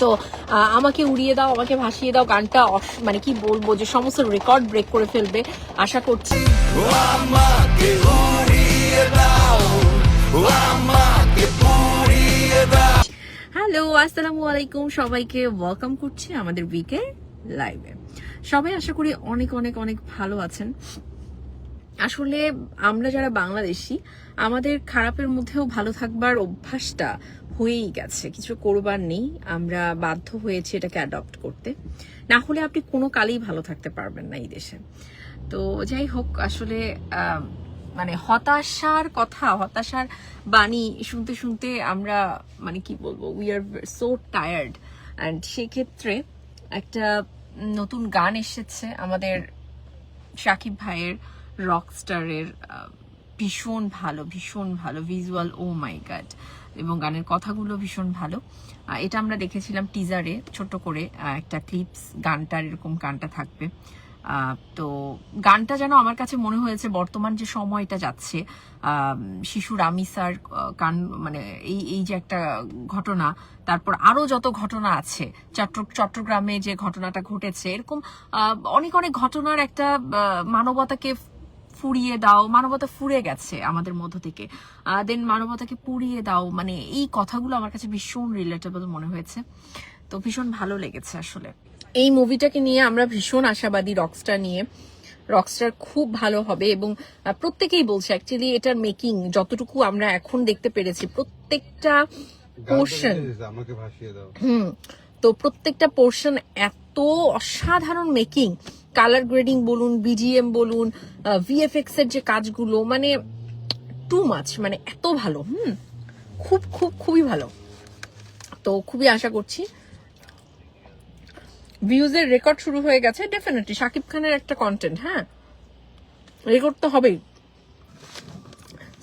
তো আমাকে উড়িয়ে দাও, আমাকে ভাসিয়ে দাও গানটা মানে কি বলবো যে সমস্ত রেকর্ড ব্রেক করে ফেলবে আশা করছি। হ্যালো, আসসালামু আলাইকুম, সবাইকে ওয়েলকাম করছি আমাদের উইকের লাইভে। সবাই আশা করি অনেক অনেক অনেক ভালো আছেন। আসলে আমরা যারা বাংলাদেশি, আমাদের খারাপের মধ্যেও ভালো থাকবার অভ্যাসটা হয়েই গেছে, কিছু করবার নেই, আমরা বাধ্য হয়েছি এটাকে অ্যাডপ্ট করতে। না হলে আপনি কোনো কালেই ভালো থাকতে পারবেন না এই দেশে। তো যাই হোক, আসলে মানে হতাশার বাণী শুনতে শুনতে আমরা মানে কি বলবো, we are so tired. And সেক্ষেত্রে একটা নতুন গান এসেছে আমাদের শাকিব ভাইয়ের, রকস্টারের, ভীষণ ভালো ভিজুয়াল, ও মাই গড, এবং গানের কথাগুলো ভীষণ ভালো। এটা আমরা দেখেছিলাম টিজারে ছোট করে একটা ক্লিপস, গানটার এরকম গানটা থাকবে। তো গানটা যেন আমার কাছে মনে হয়েছে বর্তমান যে সময়টা যাচ্ছে, শিশু রামিসার গান, মানে এই যে একটা ঘটনা, তারপর আরো যত ঘটনা আছে, চট্টগ্রামে যে ঘটনাটা ঘটেছে, এরকম অনেক অনেক ঘটনার একটা মানবতাকে ফুরিয়ে দাও, মানবতা ফুরে গেছে আমাদের মধ্য থেকে, দেন মানবতাকে পুড়িয়ে দাও, মানে এই কথাগুলো আমার কাছে ভীষণ রিলেটেবল মনে হয়েছে। তো ভীষণ ভালো লেগেছে আসলে এই মুভিটাকে নিয়ে। আমরা ভীষণ আশাবাদী রকস্টার খুব ভালো হবে, এবং প্রত্যেকেই বলছে অ্যাকচুয়ালি এটার মেকিং যতটুকু আমরা এখন দেখতে পেরেছি, প্রত্যেকটা পোর্শন, তো প্রত্যেকটা পোর্শন এত অসাধারণ মেকিং, কালার গ্রেডিং বলুন, বিজিএম বলুন, ভিএফএক্স এর যে কাজগুলো, মানে টু মাচ, মানে এত ভালো, খুবই ভালো। তো খুবই আশা করছি। ভিউজের রেকর্ড শুরু হয়ে গেছে, ডেফিনেটলি শাকিব খানের একটা কন্টেন্ট, হ্যাঁ রেকর্ড তো হবেই।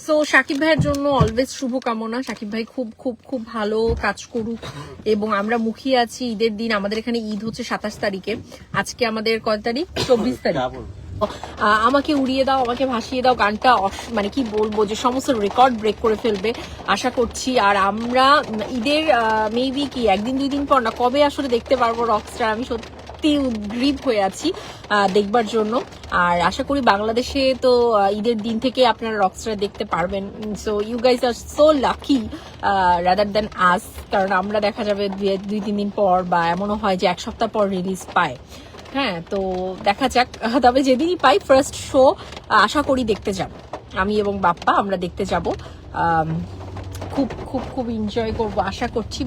সো শাকিব ভাইয়ের জন্য অলওয়েজ শুভকামনা, শাকিব ভাই খুব খুব খুব ভালো কাজ করুক, এবং আমরা মুখিয়ে আছি ঈদের দিন। আমাদের এখানে ঈদ হচ্ছে 27 তারিখে, আজকে আমাদের কয় তারিখ, 24 তারিখ। আমাকে উড়িয়ে দাও, আমাকে ভাসিয়ে দাও গানটা মানে কি বলবো যে সমস্ত রেকর্ড ব্রেক করে ফেলবে আশা করছি। আর আমরা ঈদের মেবি কি একদিন দুই দিন পর না, কবে আসলে দেখতে পারবো রকস্টার, আমি সত্যি উদ্গ্রীব হয়ে আছি দেখবার জন্য। আর আশা করি বাংলাদেশে তো ঈদের দিন থেকে আপনারা রকস্টার দেখতে পারবেন। So you guys are so lucky rather than us, কারণ আমরা দেখা যাবে দুই তিন দিন পর, বা এমনও হয় যে এক সপ্তাহ পর রিলিজ পায়। হ্যাঁ, তো দেখা যাক, তবে যেদিনই পাই ফার্স্ট শো আশা করি দেখতে যাব, আমি এবং বাপ্পা আমরা দেখতে যাব, খুব খুব খুব এনজয় করব আশা করছি।